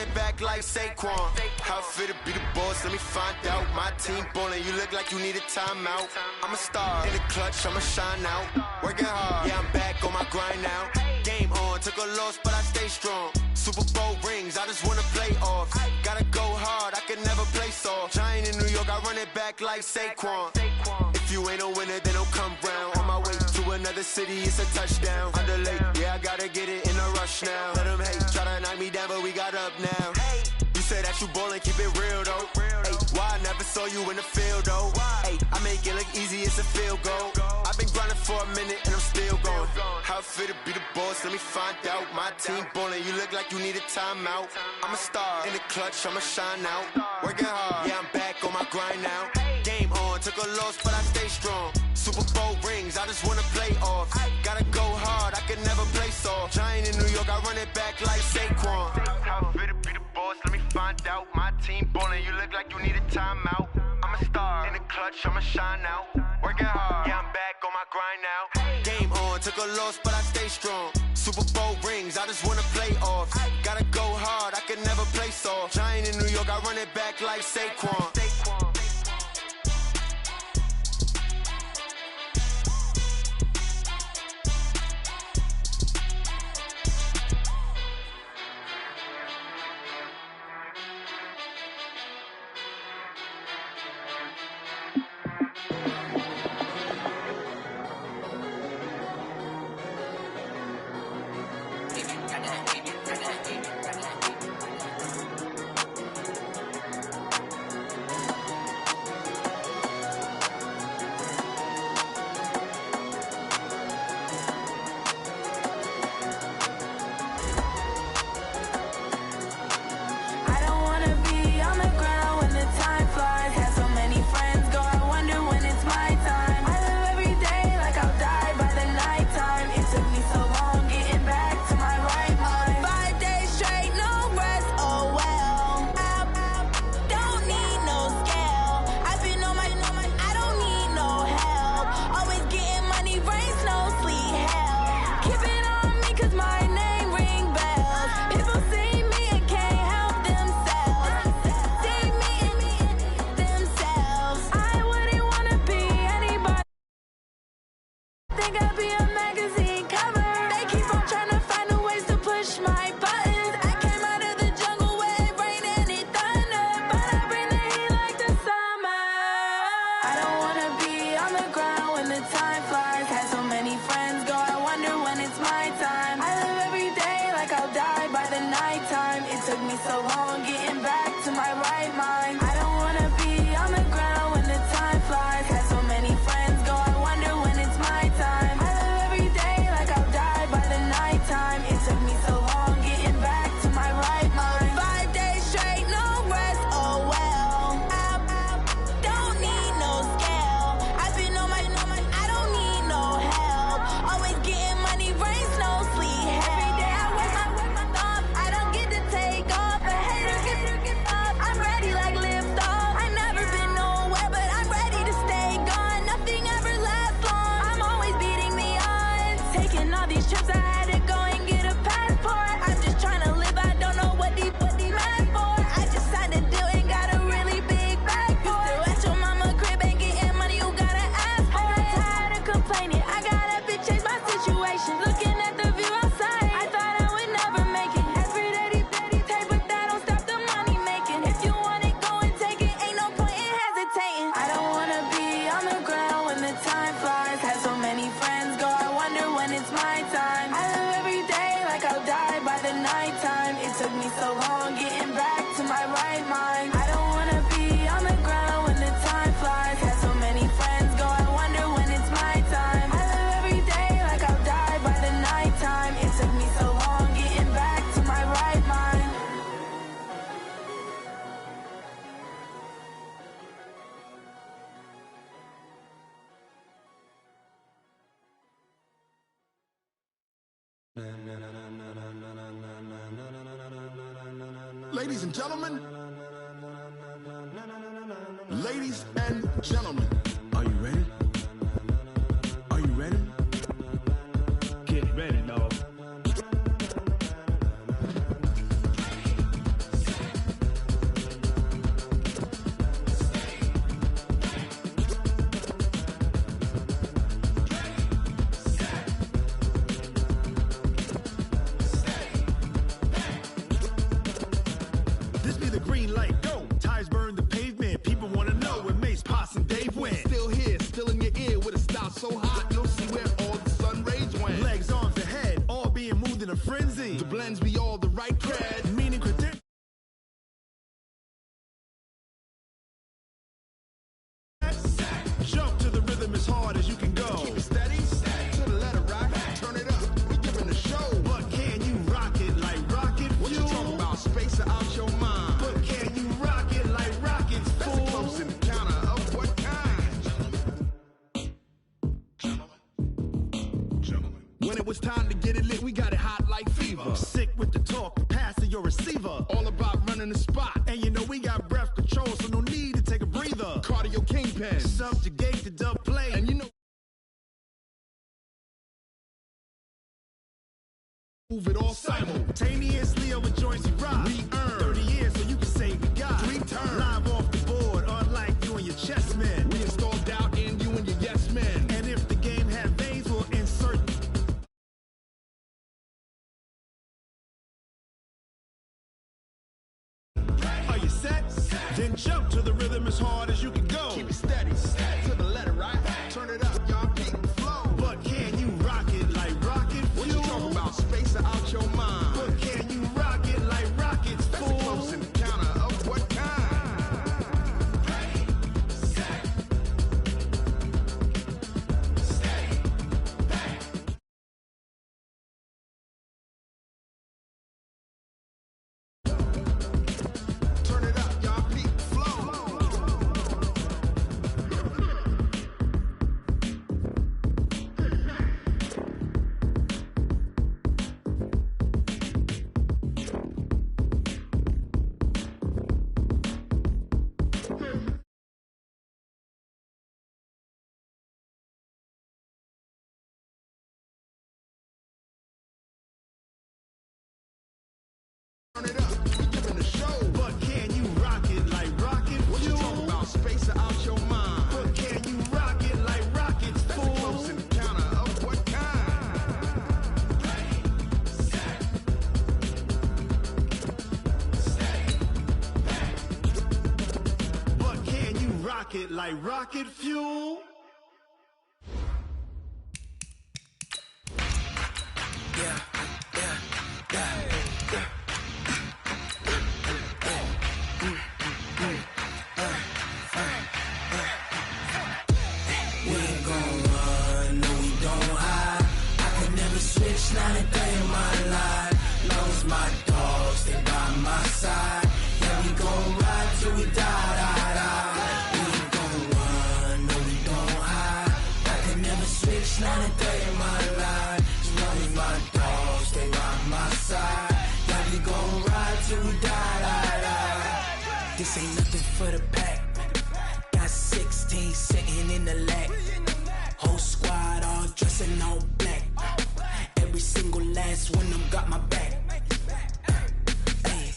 it back like Saquon. How fit to be the boss, let me find out. My team ballin', you look like you need a timeout. I'm a star, in the clutch, I'ma shine out. Working hard, yeah, I'm back on my grind now. Game on, took a loss, but I stay strong. Super Bowl rings, I just wanna play off. Gotta go hard, I can never play soft. Giant in New York, I run it back like Saquon. If you ain't a winner, then don't come round. On my way to another city, it's a touchdown. Underlay, yeah, I gotta get it in a rush now. Let them hate, try to knock me down, but we got up now. You say that you ballin', keep it real though. Ay, why I never saw you in the field though? Ay, I make it look easy, it's a field goal. I've been grinding for a minute and I'm still going. How fit to be the boss, let me find out. My team ballin', you look like you need a timeout. I'm a star, in the clutch, I'ma shine out. Working hard, yeah, I'm back on my grind now. Game on, took a loss, but I stay strong. Super Bowl rings, I just wanna play off. Gotta go hard, I can never play soft. Giant in New York, I run it back like Saquon. How fit to be the boss, let me find out. My team ballin', you look like you need a timeout. I'm a star, in the clutch, I'ma shine out. Working hard, yeah, I'm back on my grind now. Game on, took a loss, but I stay strong. Super Bowl rings, I just wanna play off. Gotta go hard, I can never play soft. Giant in New York, I run it back like Saquon. Ladies and gentlemen, ladies and gentlemen, are you ready? Are you ready? Get ready, dog. gives me all the right cred, meaning credentials. Jump to the rhythm as hard as you can go. Keep it steady, to the letter right. Turn it up, we giving the show. But can you rock it like rocket fuel? What you talking about? Space out your mind. But can you rock it like rockets, fool? That's a close encounter of what kind? Gentlemen. When it was time to get it lit, we got it hot like fever. Sick with the talk, pass to your receiver. All about running the spot. And you know we got breath control, so no need to take a breather. Cardio kingpin, subjugate the dub play. And you know, move it all simultaneously over joints you rock. We earn 30 years so you can say we got 3 turns. Live off the board, unlike you and your chess men. We install doubt in you and your yes men. And if the game had veins, we'll insert. Are you set? Then jump to the rhythm as hard as you can go. Keep it steady, to the letter right. Turn it up, y'all keep the flow. But can you rock it like rocket fuel? What you talking about? Space out your mind. But can you rock it like rockets, fool? That's a close encounter of what kind? Ready, set, steady, back. Turn it up, y'all keep the flow. Turn it up, we giving the show. But can you rock it like rocket fuel? What you talking about? Space out your mind. But can you rock it like rockets, fool? That's a close encounter of what kind? Ready, set, steady, back. But can you rock it like rocket fuel? We ain't gon' run, no we don't hide. I could never switch, not a day in my life. Long as my dogs, they by my side. Yeah, we gon' ride till we die, die, die. We ain't gon' run, no we don't hide. I could never switch, not a day in my life. As long as my dogs, they by my side. Yeah, we gon' ride till we die, die, die. This ain't nothing for the pack. Got 16 sitting in the lag. Whole squad all dressing all black. Every single last one of them got my back. Hey.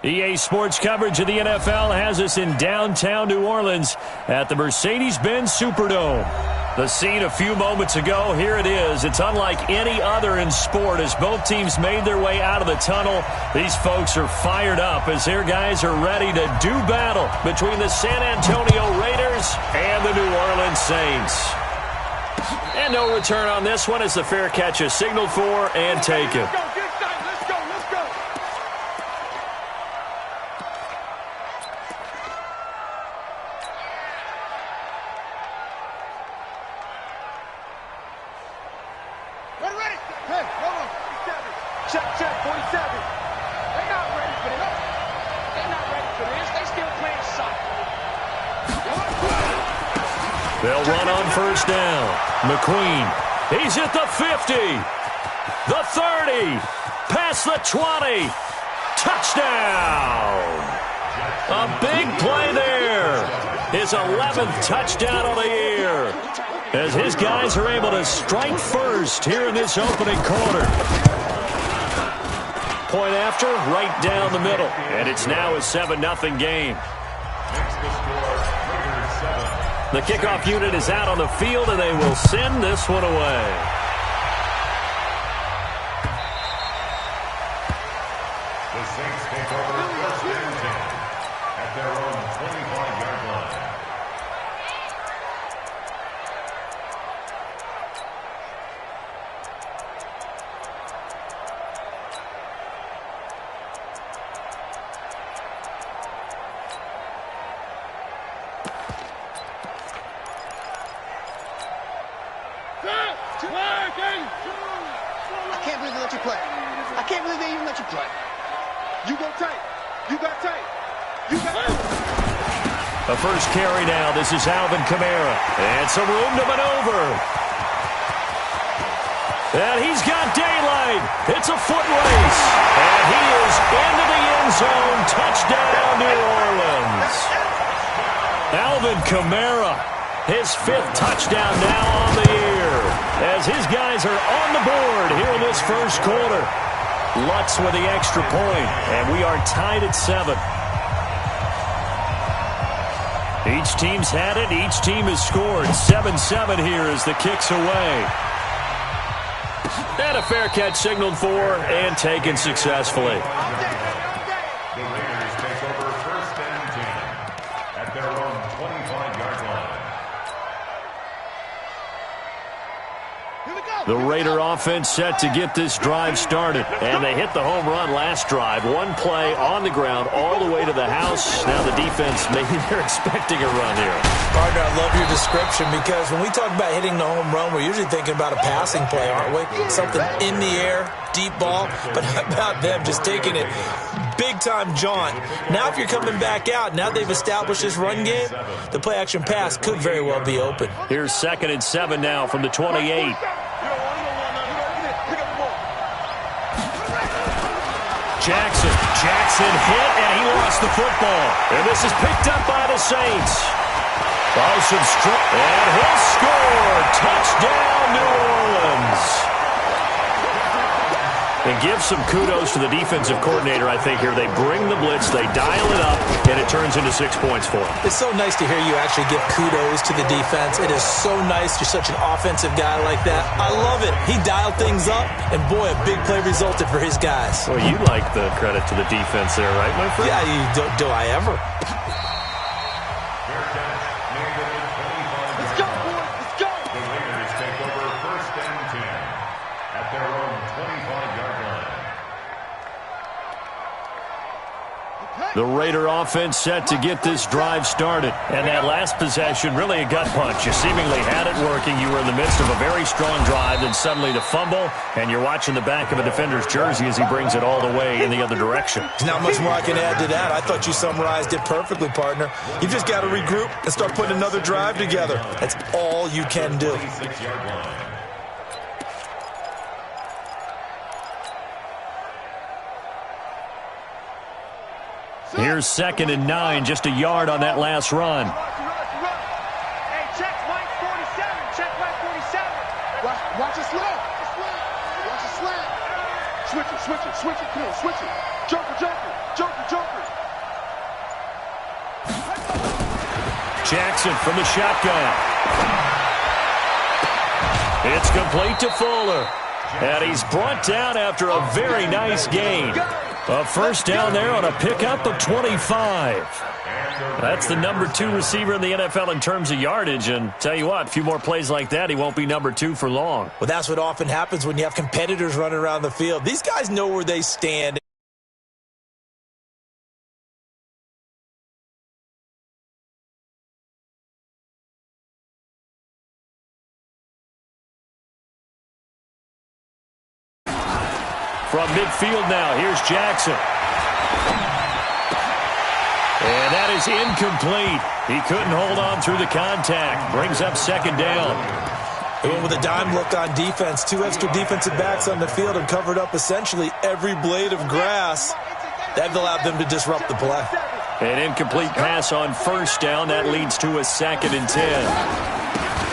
EA Sports coverage of the NFL has us in downtown New Orleans at the Mercedes-Benz Superdome. The scene a few moments ago, here it is. It's unlike any other in sport as both teams made their way out of the tunnel. These folks are fired up as their guys are ready to do battle between the San Antonio Raiders and the New Orleans Saints. And no return on this one as the fair catch is signaled for and taken. Check, 47. They're not ready for this. They're not ready for this. They still playing soccer. They'll run on first down. McQueen, he's at the 50, the 30, past the 20. Touchdown! A big play there. His 11th touchdown of the year. As his guys are able to strike first here in this opening quarter. Point after, right down the middle. And it's now a 7-0 game. The kickoff unit is out on the field, and they will send this one away. The Saints take over first and 10 at their own 25-yard line. let you play. I can't believe they even let you play. You go tight. You got tight. You got The first carry now. This is Alvin Kamara. And some room to maneuver. And he's got daylight. It's a foot race. And he is into the end zone. Touchdown, New Orleans. Alvin Kamara, his 5th touchdown now on the year. As his guys are on the board here in this first quarter. Lutz with the extra point. And we are tied at 7. Each team's had it. Each team has scored. 7-7 here as the kick's away. And a fair catch signaled for and taken successfully. The Raiders take over 1st and 10 at their own 25-yard line. The Raider offense set to get this drive started. And they hit the home run last drive. One play on the ground all the way to the house. Now the defense, maybe they're expecting a run here. Partner, I love your description because when we talk about hitting the home run, we're usually thinking about a passing play, aren't we? Something in the air, deep ball. But how about them just taking it big-time jaunt? Now if you're coming back out, now they've established this run game, the play-action pass could very well be open. Here's 2nd and 7 now from the 28. Jackson hit, and he lost the football. And this is picked up by the Saints. And he'll score. Touchdown, New Orleans. And give some kudos to the defensive coordinator, I think, here. They bring the blitz, they dial it up, and it turns into 6 points for them. It's so nice to hear you actually give kudos to the defense. It is so nice. You're such an offensive guy like that. I love it. He dialed things up, and boy, a big play resulted for his guys. Well, you like the credit to the defense there, right, my friend? Yeah, do I ever? Let's go, boys. Let's go. The Raiders take over 1st and 10 at their own 25-yard line. The Raider offense set to get this drive started. And that last possession, really a gut punch. You seemingly had it working. You were in the midst of a very strong drive, then suddenly the fumble, and you're watching the back of a defender's jersey as he brings it all the way in the other direction. There's not much more I can add to that. I thought you summarized it perfectly, partner. You just got to regroup and start putting another drive together. That's all you can do. 26-yard line. Here's 2nd and 9, just a yard on that last run. Hey, check Mike 47. Check Mike 47. Watch it slam. Watch it slam. Switch it. Come on, switch it. Joker. Jackson from the shotgun. It's complete to Fuller. And he's brought down after a very nice gain. A first down there on a pickup of 25. That's the number 2 receiver in the NFL in terms of yardage. And tell you what, a few more plays like that, he won't be number 2 for long. Well, that's what often happens when you have competitors running around the field. These guys know where they stand. From midfield now, here's Jackson. And that is incomplete. He couldn't hold on through the contact. Brings up 2nd down. They went with a dime look on defense. 2 extra defensive backs on the field and covered up essentially every blade of grass. That allowed them to disrupt the play. An incomplete pass on first down. That leads to a 2nd and 10.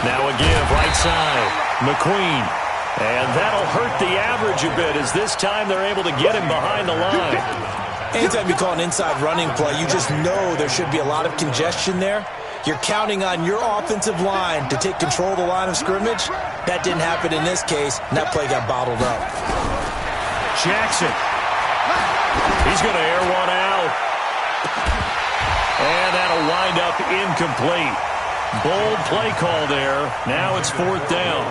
Now a give, right side. McQueen. And that'll hurt the average a bit as this time they're able to get him behind the line. Anytime you call an inside running play, you just know there should be a lot of congestion there. You're counting on your offensive line to take control of the line of scrimmage. That didn't happen in this case, and that play got bottled up. Jackson. He's going to air one out. And that'll wind up incomplete. Bold play call there. Now it's 4th down.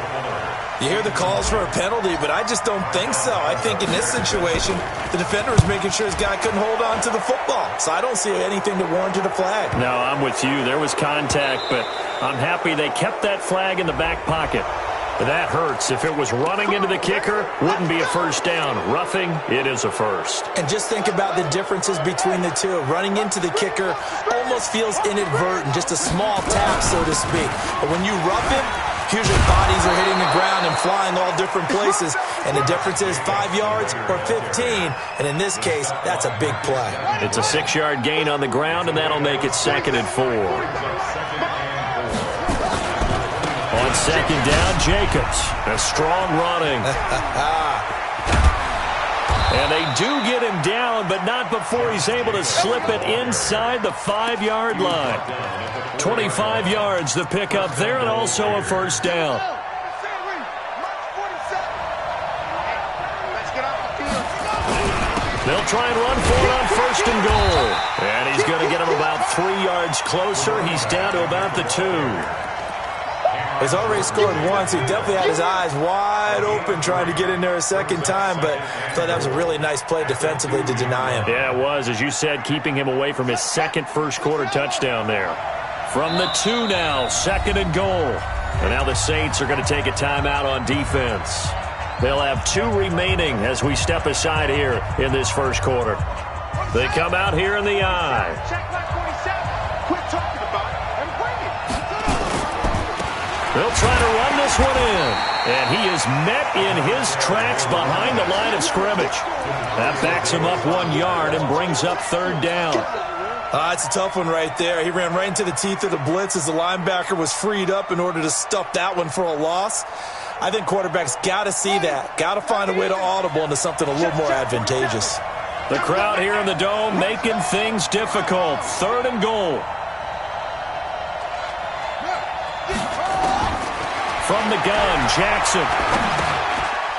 You hear the calls for a penalty, but I just don't think so. I think in this situation, the defender was making sure his guy couldn't hold on to the football. So I don't see anything that warranted a flag. No, I'm with you. There was contact, but I'm happy they kept that flag in the back pocket. That hurts. If it was running into the kicker, wouldn't be a first down. Roughing, it is a first. And just think about the differences between the two. Running into the kicker almost feels inadvertent, just a small tap, so to speak. But when you rough him, usually bodies are hitting the ground and flying all different places. And the difference is 5 yards or 15. And in this case, that's a big play. It's a 6-yard gain on the ground, and that'll make it 2nd and 4. On 2nd down, Jacobs. A strong running. And they do get him down, but not before he's able to slip it inside the 5-yard line. 25 yards the pickup there, and also a first down. They'll try and run for it on 1st and goal. And he's going to get him about 3 yards closer. He's down to about the 2. He's already scored once. He definitely had his eyes wide open trying to get in there a second time, but I thought that was a really nice play defensively to deny him. Yeah, it was, as you said, keeping him away from his second first-quarter touchdown there. From the 2 now, 2nd and goal. And now the Saints are going to take a timeout on defense. They'll have 2 remaining as we step aside here in this first quarter. They come out here in the eye. Quit talking about it and bring it. They'll try to run this one in. And he is met in his tracks behind the line of scrimmage. That backs him up 1 yard and brings up 3rd down. It's a tough one right there. He ran right into the teeth of the blitz as the linebacker was freed up in order to stuff that one for a loss. I think quarterbacks got to see that. Got to find a way to audible into something a little more advantageous. The crowd here in the Dome making things difficult. 3rd and goal. From the gun, Jackson.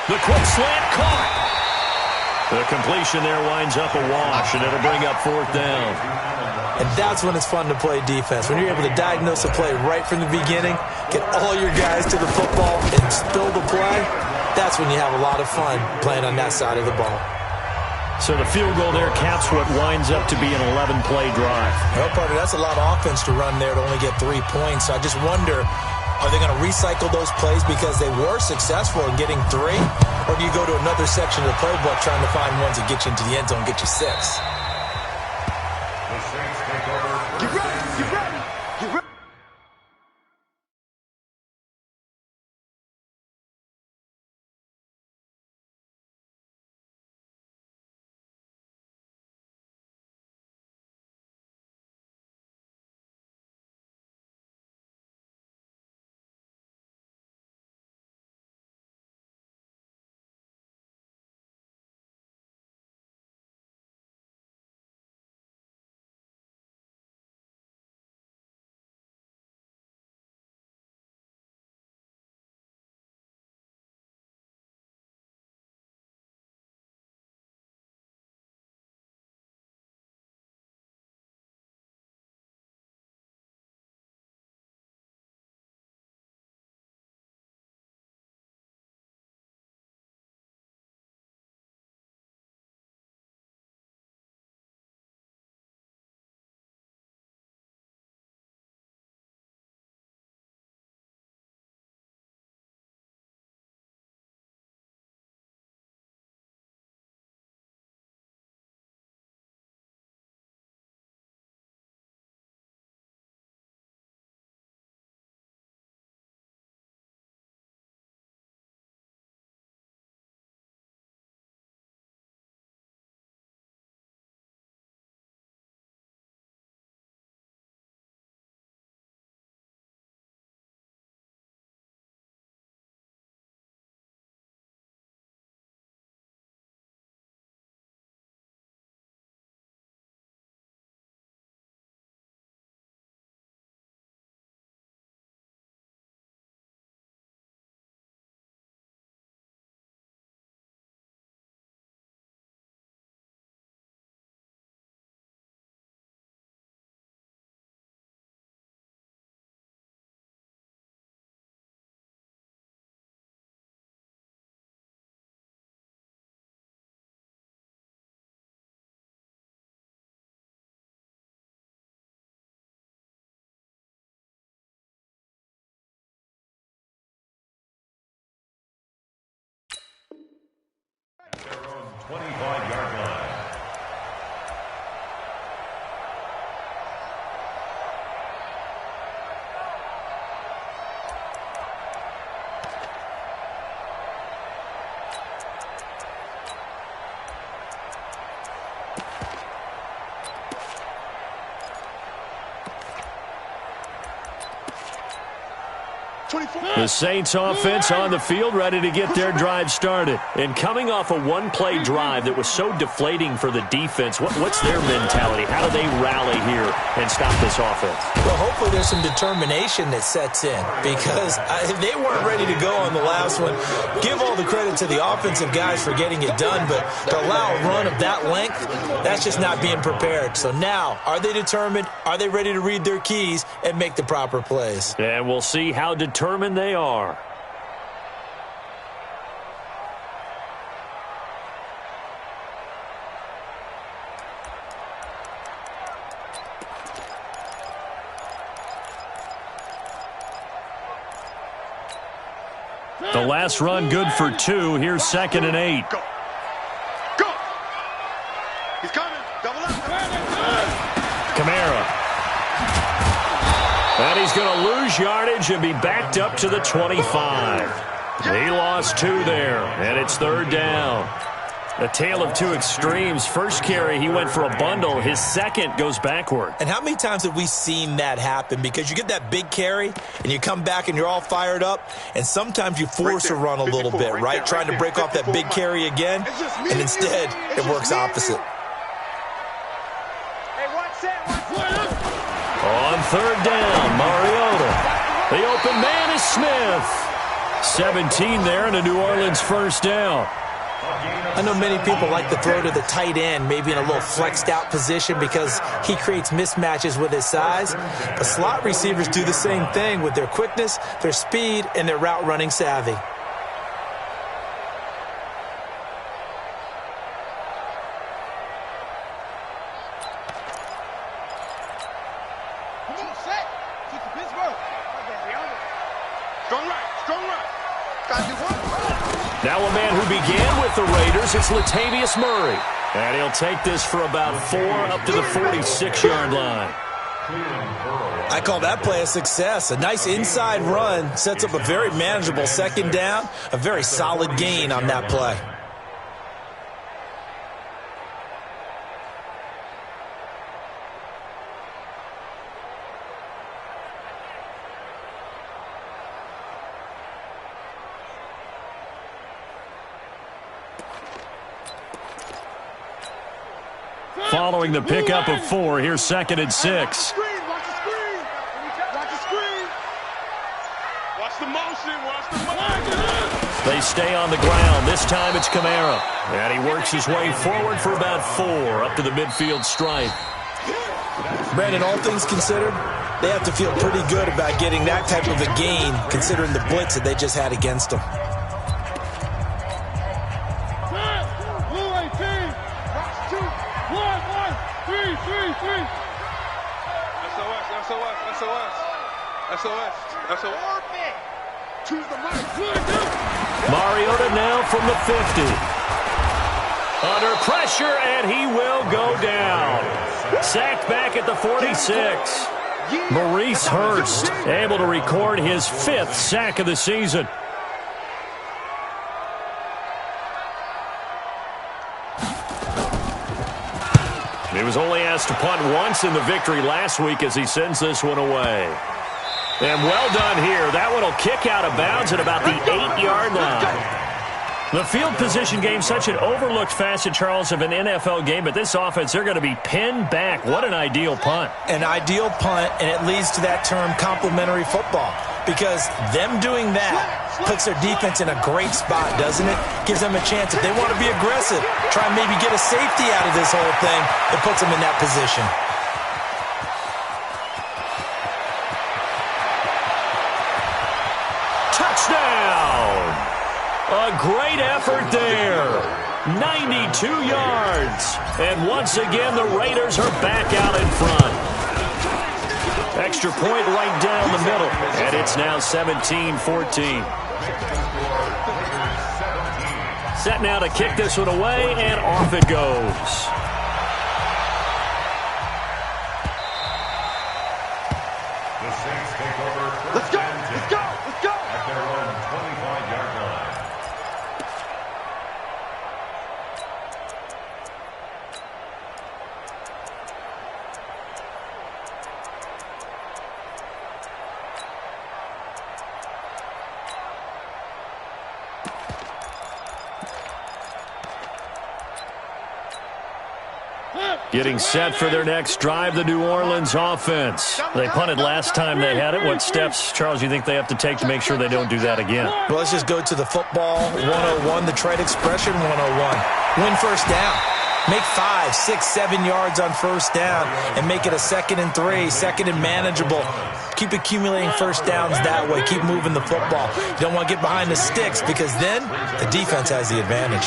The quick slant caught. The completion there winds up a wash, and it'll bring up 4th down. And that's when it's fun to play defense. When you're able to diagnose a play right from the beginning, get all your guys to the football, and spill the play, that's when you have a lot of fun playing on that side of the ball. So the field goal there caps what winds up to be an 11-play drive. Well, partner, that's a lot of offense to run there to only get 3 points. So I just wonder, are they going to recycle those plays because they were successful in getting 3? Or do you go to another section of the playbook trying to find ones that get you into the end zone and get you 6? 25-yard line. The Saints offense on the field, ready to get their drive started. And coming off a one-play drive that was so deflating for the defense, what's their mentality? How do they rally here and stop this offense? Well, hopefully there's some determination that sets in, because they weren't ready to go on the last one. Give all the credit to the offensive guys for getting it done, but to allow a run of that length, that's just not being prepared. So now, are they determined? Are they ready to read their keys and make the proper plays? And we'll see how determined they are. The last run good for 2. Here's 2nd and 8. Go. Go. He's coming. Double up. Kamara. And he's going to lose yardage and be backed up to the 25. He lost 2 there, and it's 3rd down. A tale of two extremes. First carry, he went for a bundle. His second goes backward. And how many times have we seen that happen? Because you get that big carry, and you come back and you're all fired up, and sometimes you force a run a little bit, right? Trying to break off that big carry again, and instead it works opposite. On 3rd down, Mariota. The open man is Smith. 17 there, and a New Orleans first down. I know many people like to throw to the tight end, maybe in a little flexed out position because he creates mismatches with his size. But slot receivers do the same thing with their quickness, their speed, and their route running savvy. Now a man who began with the Raiders, it's Latavius Murray. And he'll take this for about 4 up to the 46-yard line. I call that play a success. A nice inside run sets up a very manageable 2nd down, a very solid gain on that play. Following the pickup of 4, here's 2nd and 6. Watch the screen. Watch the screen. Watch the motion. Watch the motion. They stay on the ground. This time it's Kamara. And he works his way forward for about 4 up to the midfield stripe. Brandon, all things considered, they have to feel pretty good about getting that type of a gain considering the blitz that they just had against them. Mariota now from the 50. Under pressure, and he will go down. Sacked back at the 46. Maurice Hurst able to record his 5th sack of the season. He was only asked to punt once in the victory last week as he sends this one away. And well done here. That one will kick out of bounds at about the 8-yard line. The field position game, such an overlooked facet, Charles, of an NFL game, but this offense, they're going to be pinned back. What an ideal punt. An ideal punt, and it leads to that term complementary football, because them doing that puts their defense in a great spot, doesn't it? Gives them a chance. If they want to be aggressive, try and maybe get a safety out of this whole thing, it puts them in that position. Touchdown! A great effort there. 92 yards. And once again, the Raiders are back out in front. Extra point right down the middle. And it's now 17-14. set now to kick this one away, and off it goes. The Saints take over first Let's go, and 10 let's go, let's go. at their own 25-yard line. Getting set for their next drive, the New Orleans offense. They punted last time they had it. What steps, Charles, you think they have to take to make sure they don't do that again? Well, let's just go to the football 101, the trade expression 101. Win first down. Make 5, 6, 7 yards on first down and make it a 2nd and 3, 2nd and manageable. Keep accumulating first downs that way. Keep moving the football. You don't want to get behind the sticks because then the defense has the advantage.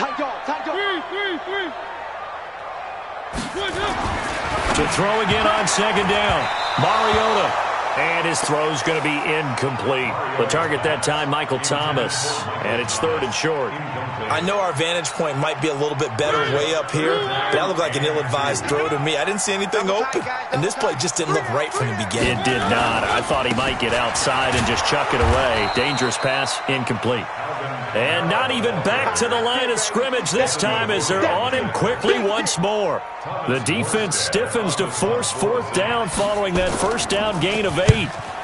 Tight dog, tight dog. To throw again on 2nd down. Mariota. And his throw's going to be incomplete. The target that time, Michael Thomas. And it's 3rd and short. I know our vantage point might be a little bit better way up here, but that looked like an ill-advised throw to me. I didn't see anything open, and this play just didn't look right from the beginning. It did not. I thought he might get outside and just chuck it away. Dangerous pass, incomplete. And not even back to the line of scrimmage this time as they're on him quickly once more. The defense stiffens to force 4th down following that first down gain of 8.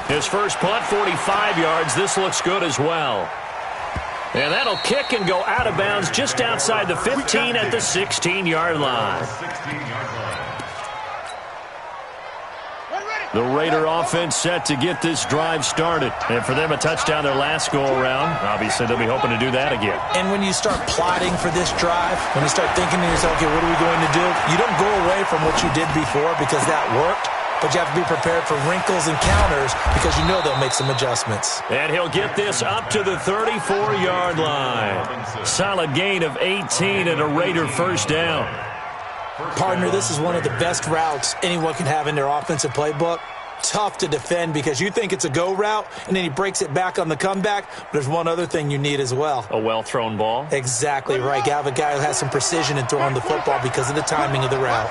His first punt, 45 yards. This looks good as well. And that'll kick and go out of bounds just outside the 15 at the 16-yard line. The Raider offense set to get this drive started. And for them, a touchdown their last go-around. Obviously, they'll be hoping to do that again. And when you start plotting for this drive, when you start thinking to yourself, okay, what are we going to do? You don't go away from what you did before because that worked. But you have to be prepared for wrinkles and counters because you know they'll make some adjustments. And he'll get this up to the 34-yard line. Solid gain of 18 and a Raider first down. Partner, this is one of the best routes anyone can have in their offensive playbook. Tough to defend because you think it's a go route, and then he breaks it back on the comeback. But there's one other thing you need as well. A well-thrown ball. Exactly right. You have a guy who has some precision in throwing the football because of the timing of the route.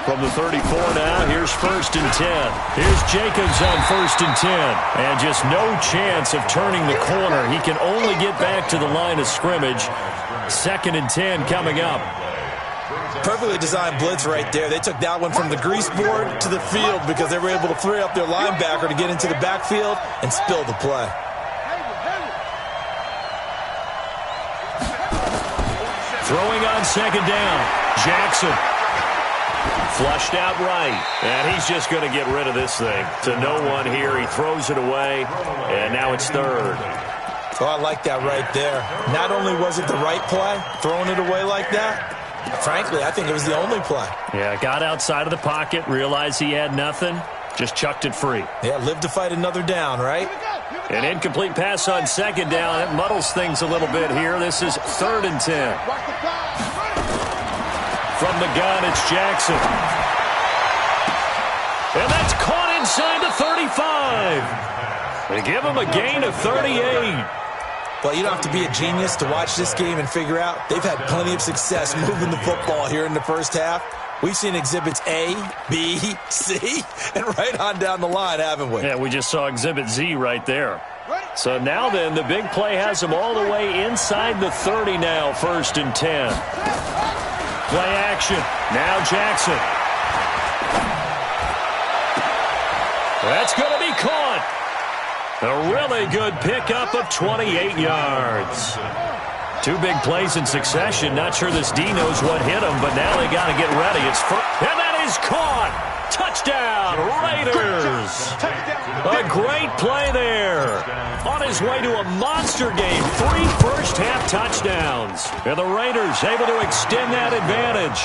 From the 34 now, here's 1st and 10. Here's Jacobs on 1st and 10. And just no chance of turning the corner. He can only get back to the line of scrimmage. 2nd and 10 coming up. Perfectly designed blitz right there. They took that one from the grease board to the field because they were able to free up their linebacker to get into the backfield and spill the play. Throwing on 2nd down. Jackson. Flushed out right. And he's just going to get rid of this thing. To no one here. He throws it away. And now it's 3rd. Oh, I like that right there. Not only was it the right play, throwing it away like that, frankly, I think it was the only play. Yeah, got outside of the pocket, realized he had nothing, just chucked it free. Yeah, live to fight another down, right? An incomplete pass on 2nd down. It muddles things a little bit here. This is 3rd and 10. From the gun, it's Jackson. And that's caught inside the 35. They give him a gain of 38. Well, you don't have to be a genius to watch this game and figure out they've had plenty of success moving the football here in the first half. We've seen exhibits A, B, C, and right on down the line, haven't we? Yeah, we just saw exhibit Z right there. So now then, the big play has them all the way inside the 30 now, 1st and 10. Play action. Now Jackson. That's going to be caught. A really good pickup of 28 yards. 2 big plays in succession. Not sure this D knows what hit him, but now they got to get ready. It's and that is caught. Touchdown, Raiders. A great play there. On his way to a monster game. 3 first-half touchdowns. And the Raiders able to extend that advantage.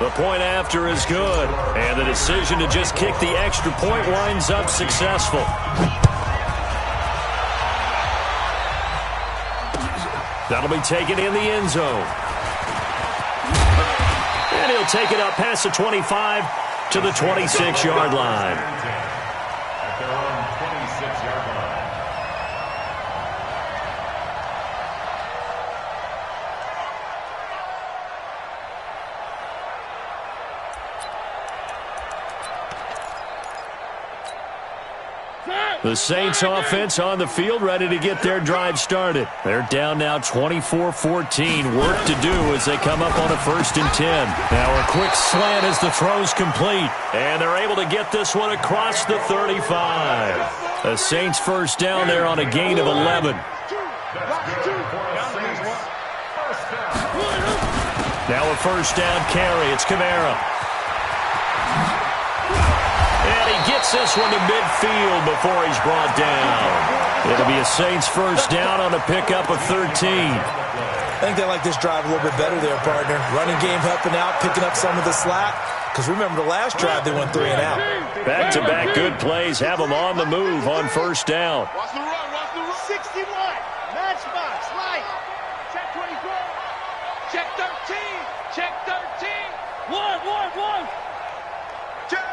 The point after is good. And the decision to just kick the extra point winds up successful. That'll be taken in the end zone. And he'll take it up past the 25 to the 26-yard line. At their own 26-yard line. The Saints offense on the field, ready to get their drive started. They're down now 24-14. Work to do as they come up on a 1st and 10. Now a quick slant as the throw's complete. And they're able to get this one across the 35. The Saints first down there on a gain of 11. Now a first down carry. It's Kamara. And he gets this one to midfield before he's brought down. It'll be a Saints first down on a pickup of 13. I think they like this drive a little bit better there, partner. Running game helping out, picking up some of the slack. Because remember, the last drive they went 3 and out. Back-to-back good plays have them on the move on first down. Watch the run, watch the run. 61, matchbox, light. Check 24, check 13, check 13. One. Check.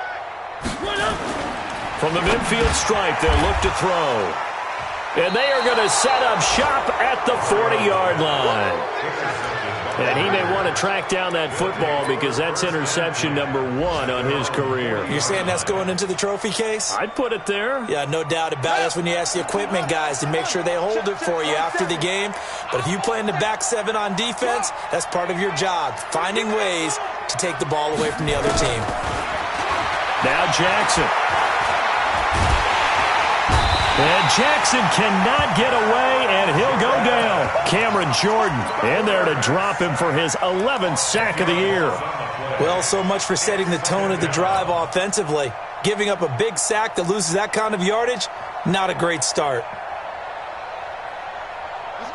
From the midfield stripe, they'll look to throw. And they are going to set up shop at the 40-yard line. And he may want to track down that football because that's interception number 1 on his career. You're saying that's going into the trophy case? I'd put it there. Yeah, no doubt about it. That's when you ask the equipment guys to make sure they hold it for you after the game. But if you play in the back 7 on defense, that's part of your job, finding ways to take the ball away from the other team. Now Jackson. And Jackson cannot get away, and he'll go down. Cameron Jordan in there to drop him for his 11th sack of the year. Well, so much for setting the tone of the drive offensively. Giving up a big sack that loses that kind of yardage, not a great start.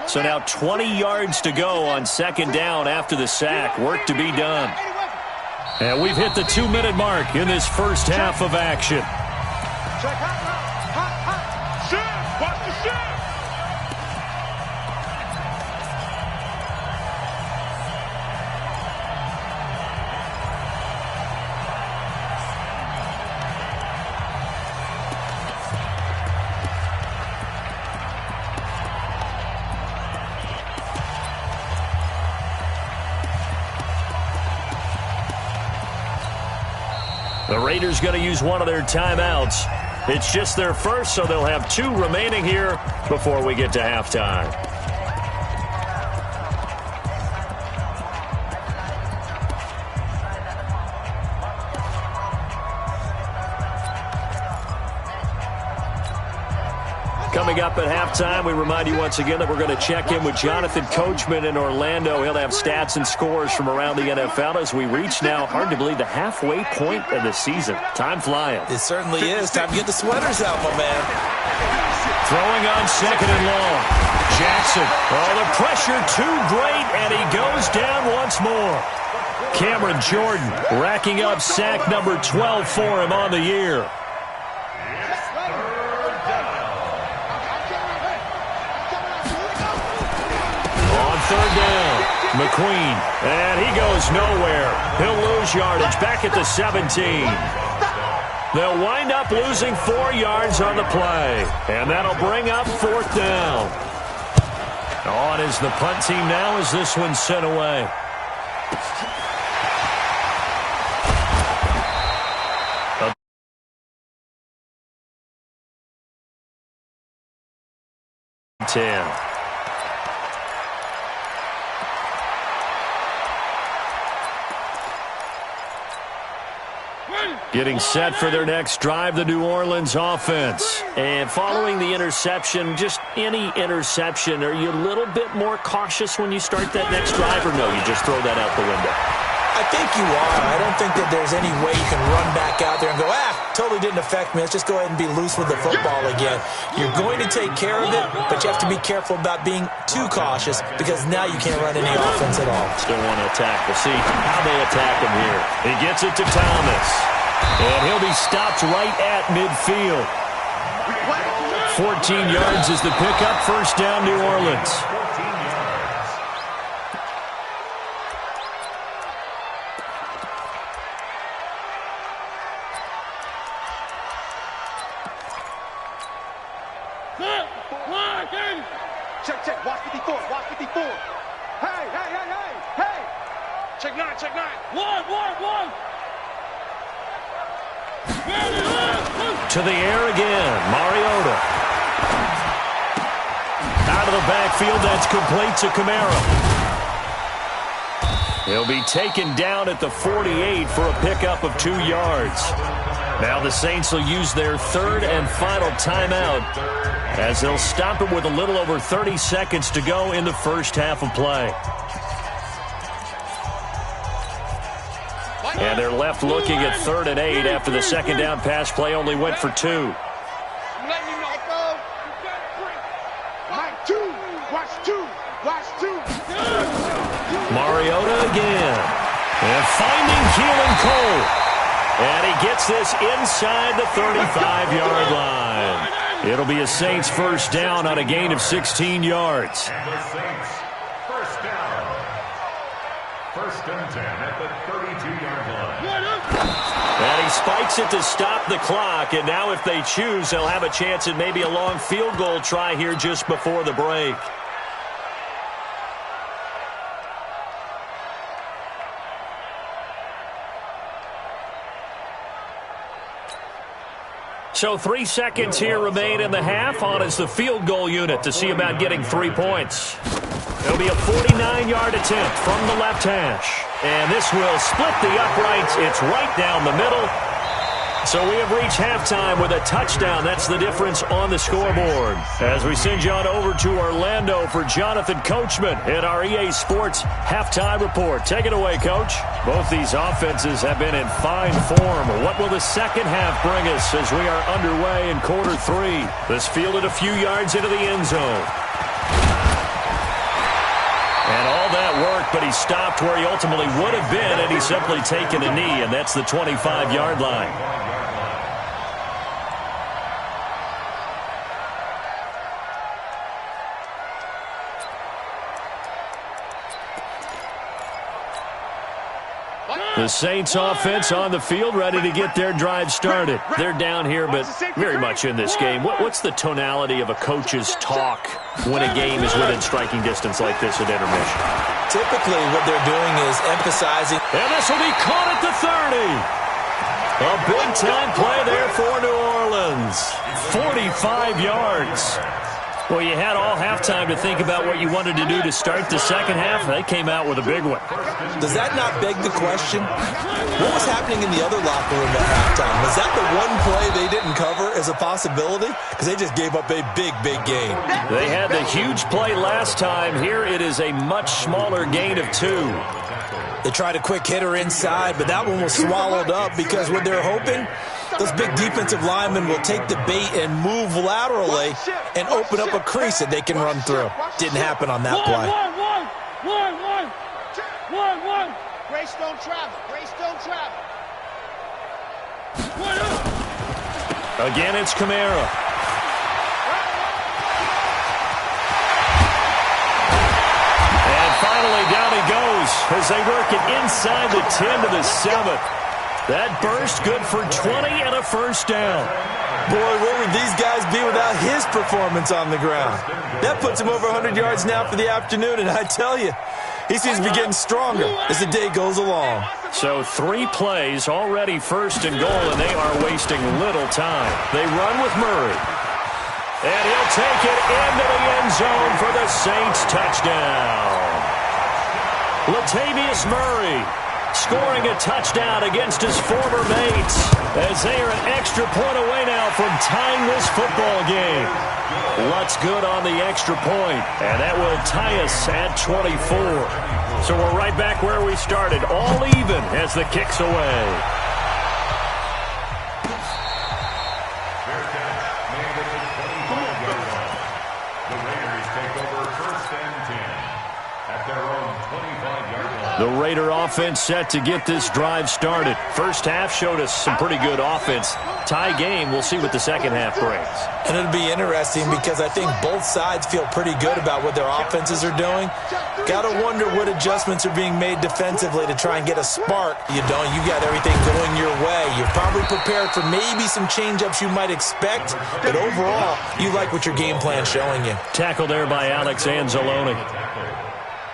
So now 20 yards to go on 2nd down after the sack. Work to be done. And we've hit the 2-minute mark in this first half of action. Watch the shot. The Raiders going to use one of their timeouts. It's just their first, so they'll have 2 remaining here before we get to halftime. Coming up at halftime, we remind you once again that we're going to check in with Jonathan Coachman in Orlando. He'll have stats and scores from around the NFL as we reach now, hard to believe, the halfway point of the season. Time flying. It certainly is. Time to get the sweaters out, my man. Throwing on 2nd and long. Jackson. Oh, the pressure too great, and he goes down once more. Cameron Jordan racking up sack number 12 for him on the year. Third down. McQueen. And he goes nowhere. He'll lose yardage back at the 17. They'll wind up losing 4 yards on the play. And that'll bring up 4th down. On is the punt team now as this one's sent away. Getting set for their next drive, the New Orleans offense. And following the interception, just any interception, are you a little bit more cautious when you start that next drive, or no, you just throw that out the window? I think you are. I don't think that there's any way you can run back out there and go, totally didn't affect me. Let's just go ahead and be loose with the football again. You're going to take care of it, but you have to be careful about being too cautious because now you can't run any offense at all. Still want to attack. We'll see how they attack him here. He gets it to Thomas. And he'll be stopped right at midfield. 14 yards is the pickup. First down, New Orleans. Check. Watch 54. Watch 54. Hey. Check 9. One. to the air again. Mariota. Out of the backfield, that's complete to Kamara. He'll be taken down at the 48 for a pickup of 2 yards. Now the Saints will use their third and final timeout as they'll stop it with a little over 30 seconds to go in the first half of play. And they're left looking at 3rd and 8 after the second down pass play only went for 2. Mariota again. And finding Keelan Cole. And he gets this inside the 35-yard line. It'll be a Saints first down on a gain of 16 yards. And the Saints first down. 1st and 10 at the 32-yard line. And he spikes it to stop the clock. And now if they choose, they'll have a chance at maybe a long field goal try here just before the break. So 3 seconds here remain in the half. On is the field goal unit to see about getting 3 points. It'll be a 49-yard attempt from the left hash. And this will split the uprights. It's right down the middle. So we have reached halftime with a touchdown. That's the difference on the scoreboard. As we send you on over to Orlando for Jonathan Coachman in our EA Sports Halftime Report. Take it away, Coach. Both these offenses have been in fine form. What will the second half bring us as we are underway in quarter 3? This fielded a few yards into the end zone. And all that worked, but he stopped where he ultimately would have been, and he's simply taken a knee, and that's the 25-yard line. The Saints offense on the field, ready to get their drive started. They're down here, but very much in this game. What's the tonality of a coach's talk when a game is within striking distance like this at intermission? Typically, what they're doing is emphasizing. And this will be caught at the 30. A big-time play there for New Orleans. 45 yards. Well, you had all halftime to think about what you wanted to do to start the second half. They came out with a big one. Does that not beg the question? What was happening in the other locker room at halftime? Was that the one play they didn't cover as a possibility? Because they just gave up a big, big gain. They had the huge play last time. Here it is a much smaller gain of 2. They tried a quick hitter inside, but that one was swallowed up because what they're hoping, those big defensive linemen will take the bait and move laterally and open up a crease that they can run through. Didn't happen on that play. Grace don't travel. Grace don't travel. Again, it's Kamara. And finally, down he goes as they work it inside the 10 to the 7. That burst good for 20 and a first down. Boy, where would these guys be without his performance on the ground? That puts him over 100 yards now for the afternoon, and I tell you, he seems to be getting stronger as the day goes along. So 3 plays, already first and goal, and they are wasting little time. They run with Murray. And he'll take it into the end zone for the Saints touchdown. Latavius Murray scoring a touchdown against his former mates as they are an extra point away now from tying this football game. Lutz good on the extra point, and that will tie us at 24. So we're right back where we started, all even as the kick's away. The Raiders take over 1st and 10 at their own 25-yard line. The Raider offense set to get this drive started. First half showed us some pretty good offense. Tie game, we'll see what the second half brings. And it'll be interesting because I think both sides feel pretty good about what their offenses are doing. Got to wonder what adjustments are being made defensively to try and get a spark. You don't. You got everything going your way. You're probably prepared for maybe some change-ups you might expect, but overall, you like what your game plan's showing you. Tackle there by Alex Anzalone.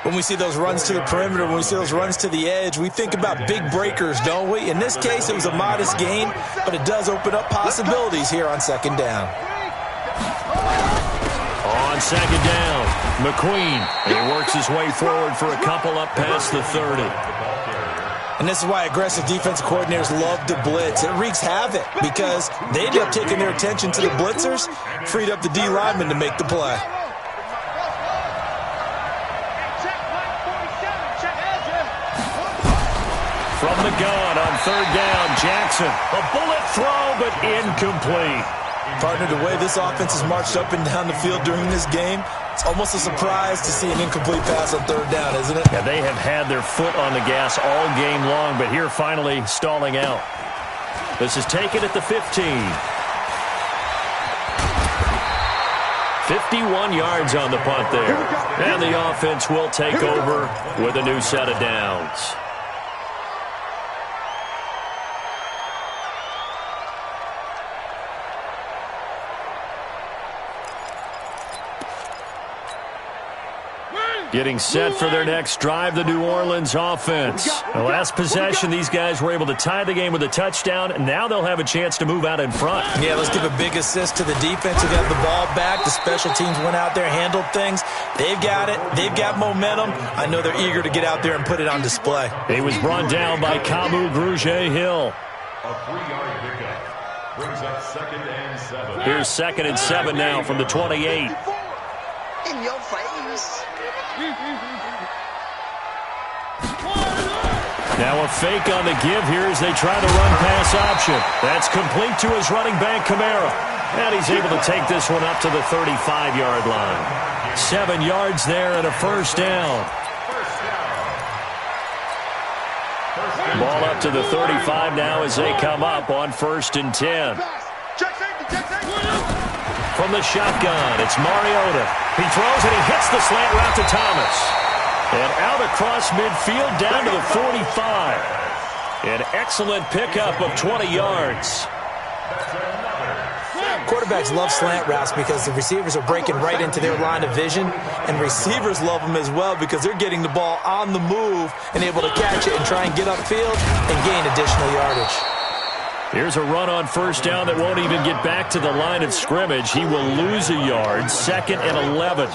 when we see those runs to the perimeter, when we see those runs to the edge, we think about big breakers, don't we? In this case, it was a modest gain, but it does open up possibilities here on second down. On second down, McQueen. And he works his way forward for a couple up past the 30. And this is why aggressive defensive coordinators love to blitz. It wreaks havoc because they end up taking their attention to the blitzers, freed up the D lineman to make the play. From the gun on third down, Jackson. A bullet throw, but incomplete. Partner, the way this offense has marched up and down the field during this game, it's almost a surprise to see an incomplete pass on third down, isn't it? Yeah, they have had their foot on the gas all game long, but here finally stalling out. This is taken at the 15. 51 yards on the punt there. And the offense will take over with a new set of downs. Getting set for their next drive, the New Orleans offense. The last possession, these guys were able to tie the game with a touchdown, and now they'll have a chance to move out in front. Yeah, let's give a big assist to the defense who got the ball back. The special teams went out there, handled things. They've got it. They've got momentum. I know they're eager to get out there and put it on display. He was brought down by Kamu Grugier-Hill. A 3-yard pickup brings up 2nd and 7. Here's 2nd and 7 now from the 28. In your face. Now a fake on the give here as they try to run pass option. That's complete to his running back, Kamara. And he's able to take this one up to the 35-yard line. 7 yards there and a first down. Ball up to the 35 now as they come up on 1st and 10. From the shotgun, it's Mariota. He throws and he hits the slant route to Thomas. And out across midfield down to the 45. An excellent pickup of 20 yards. Quarterbacks love slant routes because the receivers are breaking right into their line of vision, and receivers love them as well because they're getting the ball on the move and able to catch it and try and get upfield and gain additional yardage. Here's a run on first down that won't even get back to the line of scrimmage. He will lose a yard, 2nd and 11.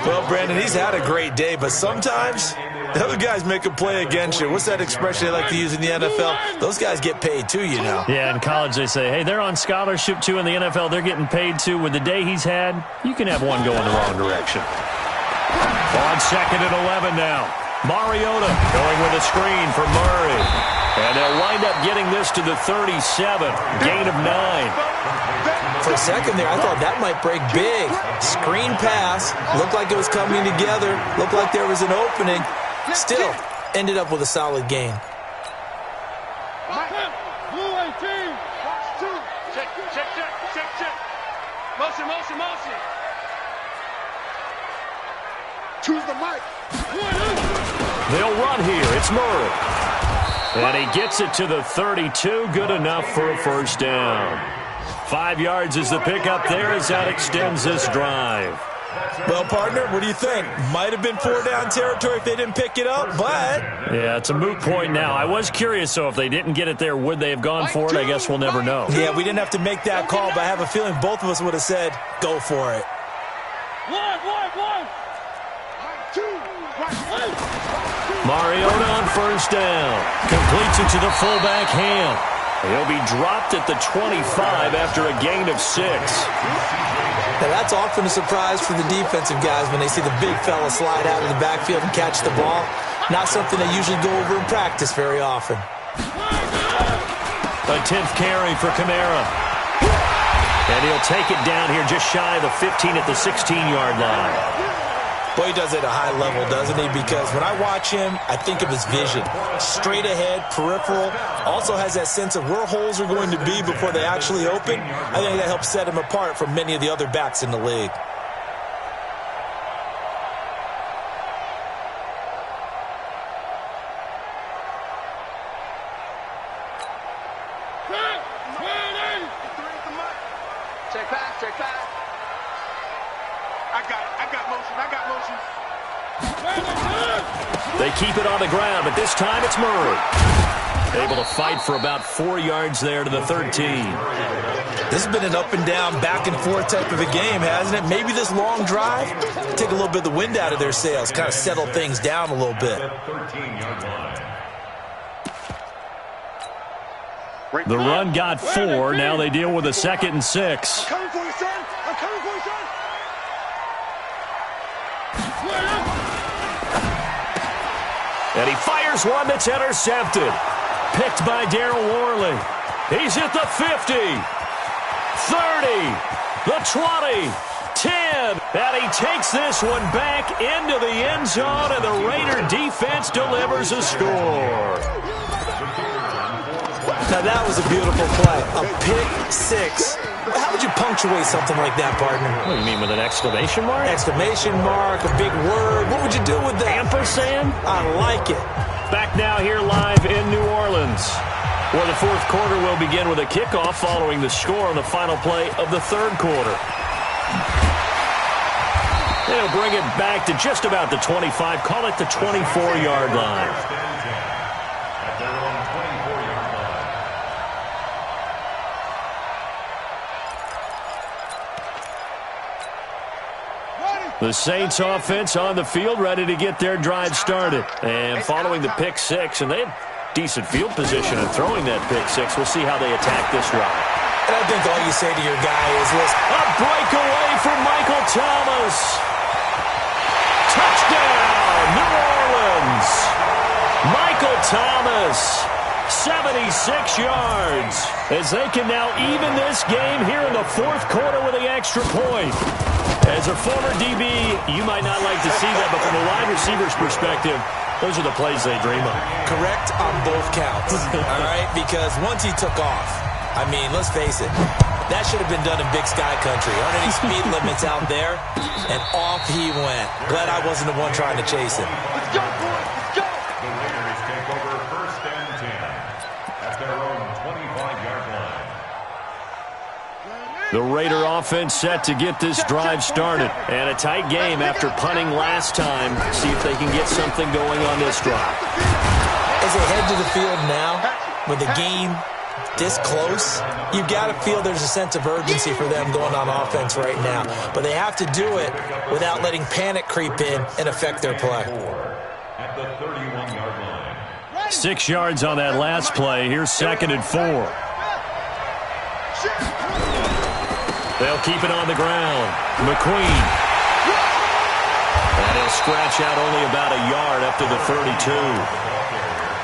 Well, Brandon, he's had a great day, but sometimes the other guys make a play against you. What's that expression they like to use in the NFL? Those guys get paid too, you know. Yeah, in college they say, hey, they're on scholarship too. In the NFL, they're getting paid too. With the day he's had, you can have one go in the wrong direction. On 2nd and 11 now. Mariota going with a screen for Murray. And they'll wind up getting this to the 37. Gain of 9. For a second there, I thought that might break big. Screen pass. Looked like it was coming together. Looked like there was an opening. Still, ended up with a solid gain. Blue 18. Check. Motion. Choose the mic. They'll run here. It's Murray. And he gets it to the 32. Good enough for a first down. 5 yards is the pickup there as that extends this drive. Well, partner, what do you think? Might have been 4-down territory if they didn't pick it up, but... Yeah, it's a moot point now. I was curious, so if they didn't get it there, would they have gone for it? I guess we'll never know. Yeah, we didn't have to make that call, but I have a feeling both of us would have said, go for it. One. Mariota on first down. Completes it to the fullback, Ham. He'll be dropped at the 25 after a gain of 6. Now, that's often a surprise for the defensive guys when they see the big fella slide out of the backfield and catch the ball. Not something they usually go over in practice very often. A 10th carry for Kamara. And he'll take it down here just shy of the 15 at the 16-yard line. Boy, he does it at a high level, doesn't he? Because when I watch him, I think of his vision. Straight ahead, peripheral. Also has that sense of where holes are going to be before they actually open. I think that helps set him apart from many of the other backs in the league. Check back. I got motion. They keep it on the ground, but this time it's Murray. Able to fight for about 4 yards there to the 13. This has been an up and down, back and forth type of a game, hasn't it? Maybe this long drive, take a little bit of the wind out of their sails, kind of settle things down a little bit. The run got 4. Now they deal with a 2nd and 6. I'm coming for you, son. I'm coming for you, son. And he fires one that's intercepted. Picked by Darryl Worley. He's at the 50, 30, the 20, 10. And he takes this one back into the end zone, and the Raider defense delivers a score. Now, that was a beautiful play. A pick six. How would you punctuate something like that, partner? What do you mean, with an exclamation mark? Exclamation mark, a big word. What would you do with that? Ampersand? I like it. Back now here live in New Orleans, where the fourth quarter will begin with a kickoff following the score on the final play of the third quarter. They'll bring it back to just about the 25, call it the 24-yard line. The Saints offense on the field, ready to get their drive started. And following the pick six, and they have decent field position in throwing that pick six. We'll see how they attack this drive. And I think all you say to your guy is, listen, a breakaway from Michael Thomas. Touchdown, New Orleans. Michael Thomas, 76 yards, as they can now even this game here in the fourth quarter with the extra point. As a former DB, you might not like to see that, but from a wide receiver's perspective, those are the plays they dream of. Correct on both counts, all right? Because once he took off, I mean, let's face it, that should have been done in Big Sky Country. Aren't any speed limits out there? And off he went. Glad I wasn't the one trying to chase him. Let's go, boys. Let's go. The Raiders take over 1st and 10 at their own 25-yard line. The Raider offense set to get this drive started. And a tight game after punting last time. See if they can get something going on this drive. As they head to the field now, with the game this close, you've got to feel there's a sense of urgency for them going on offense right now. But they have to do it without letting panic creep in and affect their play. At the 31-yard line. 6 yards on that last play. Here's 2nd and 4. They'll keep it on the ground. McQueen. And he'll scratch out only about a yard up to the 32.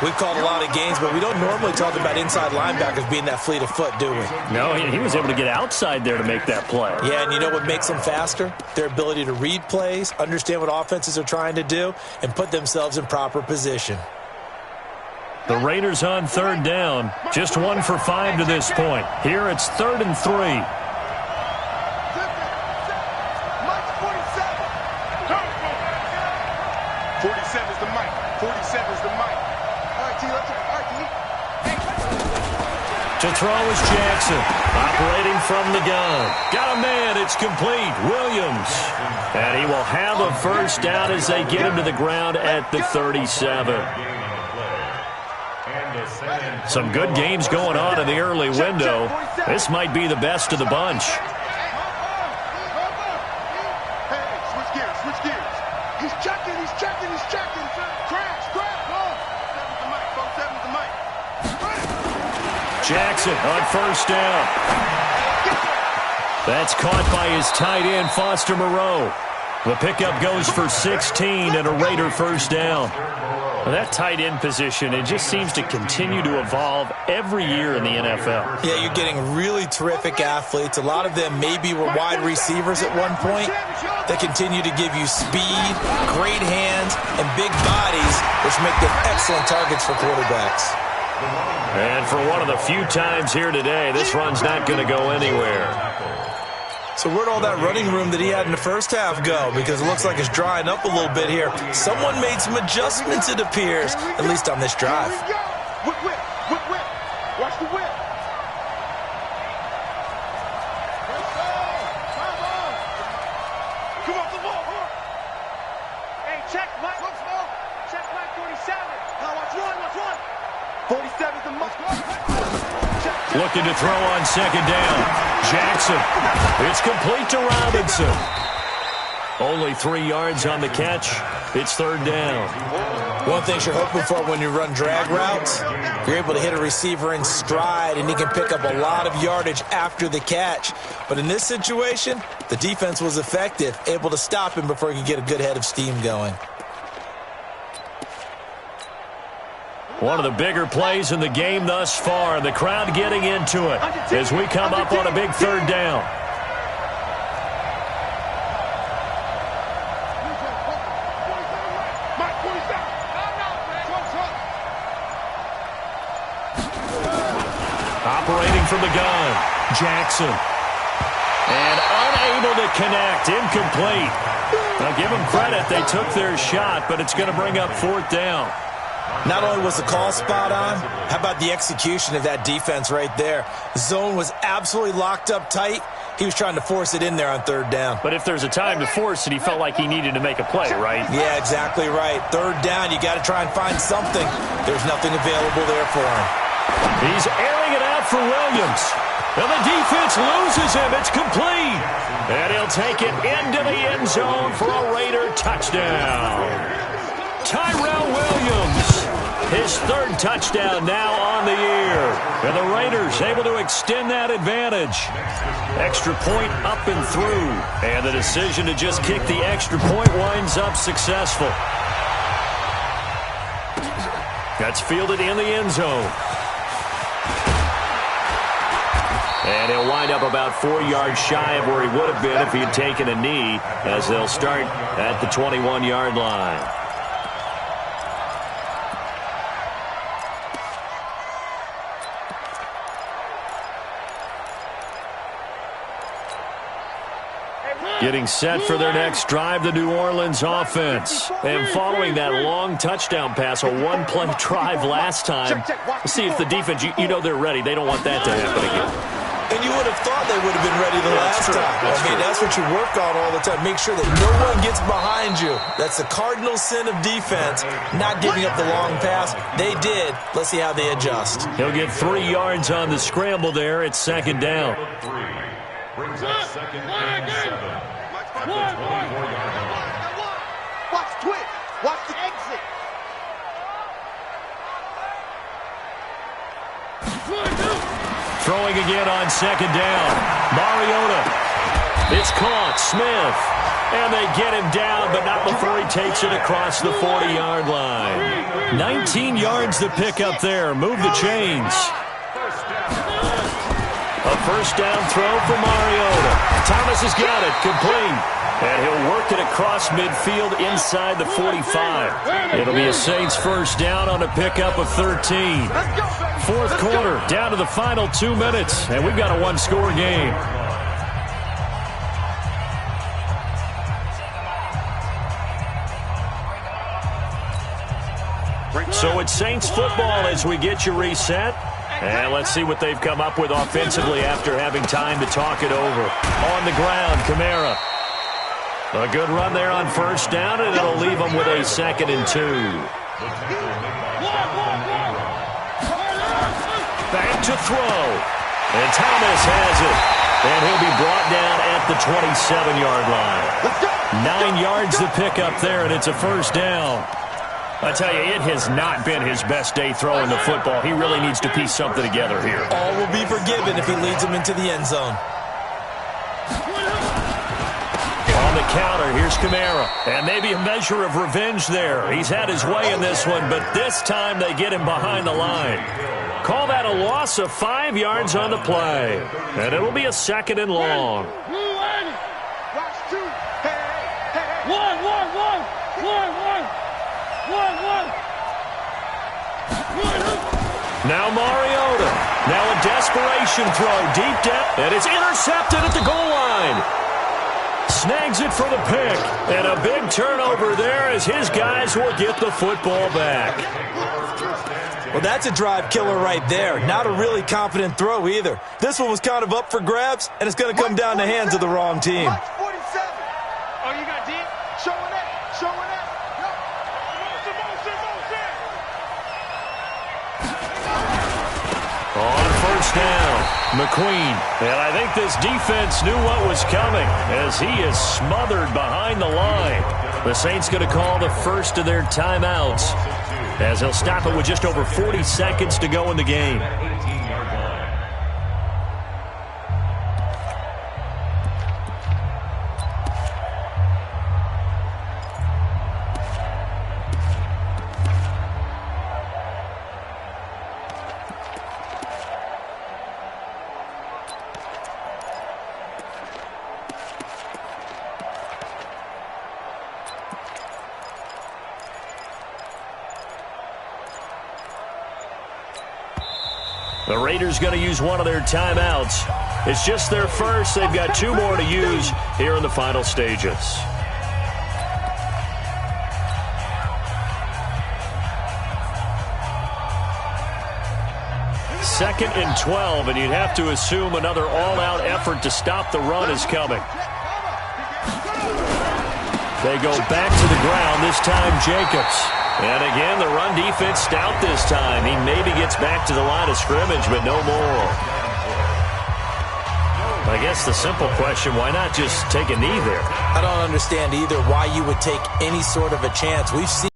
We've called a lot of games, but we don't normally talk about inside linebackers being that fleet of foot, do we? No, he was able to get outside there to make that play. Yeah, and you know what makes them faster? Their ability to read plays, understand what offenses are trying to do, and put themselves in proper position. The Raiders on 3rd down. Just 1 for 5 to this point. Here it's 3rd and 3. 47's the mic. 47's the mic. All right, T, let's go. All right, T. To throw is Jackson, operating from the gun. Got a man, it's complete, Williams. And he will have a first down as they get him to the ground at the 37. Some good games going on in the early window. This might be the best of the bunch. Hey, switch gears, switch gears. He's checking, he's checking, he's checking. Crash, crash, oh. 7's the mic, folks, 7's the mic. Jackson on first down. That's caught by his tight end, Foster Moreau. The pickup goes for 16 and a Raider first down. Well, that tight end position, it just seems to continue to evolve every year in the NFL. Yeah, you're getting really terrific athletes. A lot of them maybe were wide receivers at one point. They continue to give you speed, great hands, and big bodies, which make them excellent targets for quarterbacks. And for one of the few times here today, this run's not going to go anywhere. So where'd all that running room that he had in the first half go? Because it looks like it's drying up a little bit here. Someone made some adjustments, it appears, at least on this drive. Whip, whip, whip, whip. Watch the whip. Come on, the ball. Hey, check 47's the most. Looking to throw on second down. Jackson. It's complete to Robinson. Only 3 yards on the catch. It's third down. One thing you're hoping for when you run drag routes, you're able to hit a receiver in stride, and he can pick up a lot of yardage after the catch. But in this situation, the defense was effective, able to stop him before he could get a good head of steam going. One of the bigger plays in the game thus far, and the crowd getting into it as we come up on a big third down. Operating from the gun, Jackson. And unable to connect, incomplete. Now give them credit, they took their shot, but it's going to bring up fourth down. Not only was the call spot on, how about the execution of that defense right there? The zone was absolutely locked up tight. He was trying to force it in there on third down. But if there's a time to force it, he felt like he needed to make a play, right? Yeah, exactly right. Third down, you got to try and find something. There's nothing available there for him. He's airing it out for Williams. And the defense loses him. It's complete. And he'll take it into the end zone for a Raider touchdown. Tyrell Williams, his third touchdown now on the year. And the Raiders able to extend that advantage. Extra point up and through. And the decision to just kick the extra point winds up successful. That's fielded in the end zone. And he'll wind up about 4 yards shy of where he would have been if he had taken a knee, as they'll start at the 21-yard line. Getting set for their next drive, the New Orleans offense. And following that long touchdown pass, a one-play drive last time, let's see if the defense, you know they're ready. They don't want that to happen again. And you would have thought they would have been ready the last time. That's what you work on all the time. Make sure that no one gets behind you. That's the cardinal sin of defense, not giving up the long pass. They did. Let's see how they adjust. He'll get 3 yards on the scramble there. It's second down. Brings up second and 7 at the 24-yard line. Watch twitch. Watch the exit. Throwing again on second down. Mariota. It's caught. Smith. And they get him down, but not before he takes it across the 40-yard line. 19 yards to pick up there. Move the chains. A first down throw for Mariota. Thomas has got it. Complete. And he'll work it across midfield inside the 45. It'll be a Saints first down on a pickup of 13. Fourth quarter, down to the final 2 minutes, and we've got a one-score game. So it's Saints football as we get you reset. And let's see what they've come up with offensively after having time to talk it over. On the ground, Kamara. A good run there on first down, and it'll leave them with a 2nd and 2. Back to throw. And Thomas has it. And he'll be brought down at the 27-yard line. 9 yards to pick up there, and it's a first down. I tell you, it has not been his best day throwing the football. He really needs to piece something together here. All will be forgiven if he leads them into the end zone. On the counter, here's Kamara. And maybe a measure of revenge there. He's had his way in this one, but this time they get him behind the line. Call that a loss of 5 yards on the play. And it'll be a 2nd and long. Now Mariota. Now a desperation throw. Deep depth. And it's intercepted at the goal line. Snags it for the pick. And a big turnover there as his guys will get the football back. Well, that's a drive killer right there. Not a really confident throw either. This one was kind of up for grabs, and it's going to come down the hands of the wrong team. Oh, you got deep? Showing that. Showing that. McQueen. And I think this defense knew what was coming as he is smothered behind the line. The Saints going to call the first of their timeouts as they'll stop it with just over 40 seconds to go in the game. The Raiders going to use one of their timeouts. It's just their first. They've got 2 more to use here in the final stages. Second and 12, and you'd have to assume another all-out effort to stop the run is coming. They go back to the ground, this time Jacobs. And again, the run defense stout this time. He maybe gets back to the line of scrimmage, but no more. I guess the simple question, why not just take a knee there? I don't understand either why you would take any sort of a chance. We've seen,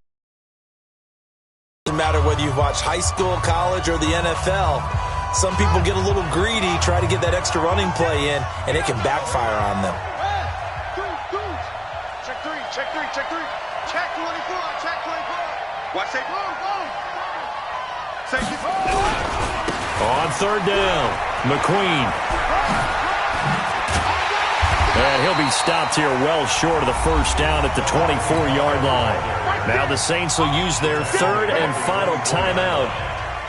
no matter whether you've watched high school, college, or the NFL, some people get a little greedy, try to get that extra running play in, and it can backfire on them. Check three, check 24, check 24. Watch that. On third down, McQueen. And he'll be stopped here well short of the first down at the 24-yard line. Now the Saints will use their third and final timeout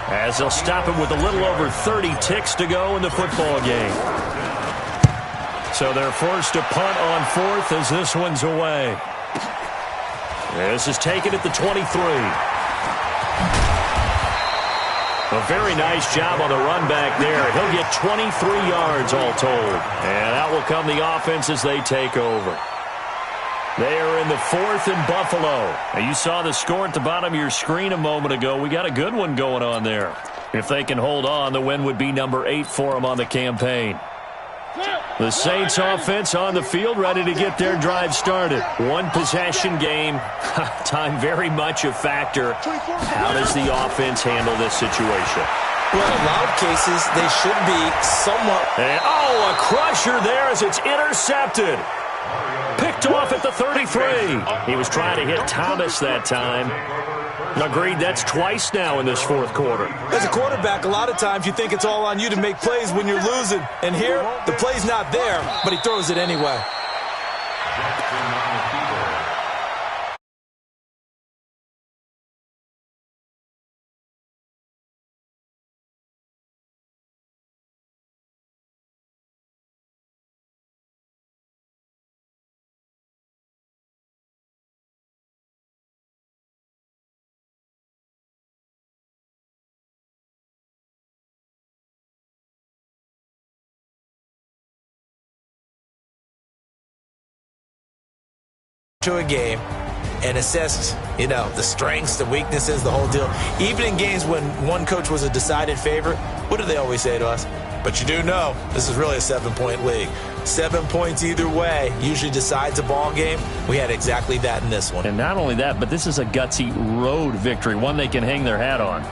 as they'll stop him with a little over 30 ticks to go in the football game. So they're forced to punt on fourth as this one's away. This is taken at the 23. A very nice job on the run back there. He'll get 23 yards all told. And out will come the offense as they take over. They are in the fourth in Buffalo. Now, you saw the score at the bottom of your screen a moment ago. We got a good one going on there. If they can hold on, the win would be number 8 for them on the campaign. The Saints offense on the field, ready to get their drive started. One possession game. Time very much a factor. How does the offense handle this situation? Well, in a lot of cases, they should be somewhat... And, a crusher there as it's intercepted. Picked off at the 33. He was trying to hit Thomas that time. Agreed, that's twice now in this fourth quarter. As a quarterback, a lot of times you think it's all on you to make plays when you're losing. And here, the play's not there, but he throws it anyway. To a game and assessed, the strengths, the weaknesses, the whole deal. Even in games when one coach was a decided favorite, what do they always say to us? But you do know this is really a 7-point league. 7 points either way usually decides a ball game. We had exactly that in this one. And not only that, but this is a gutsy road victory, one they can hang their hat on.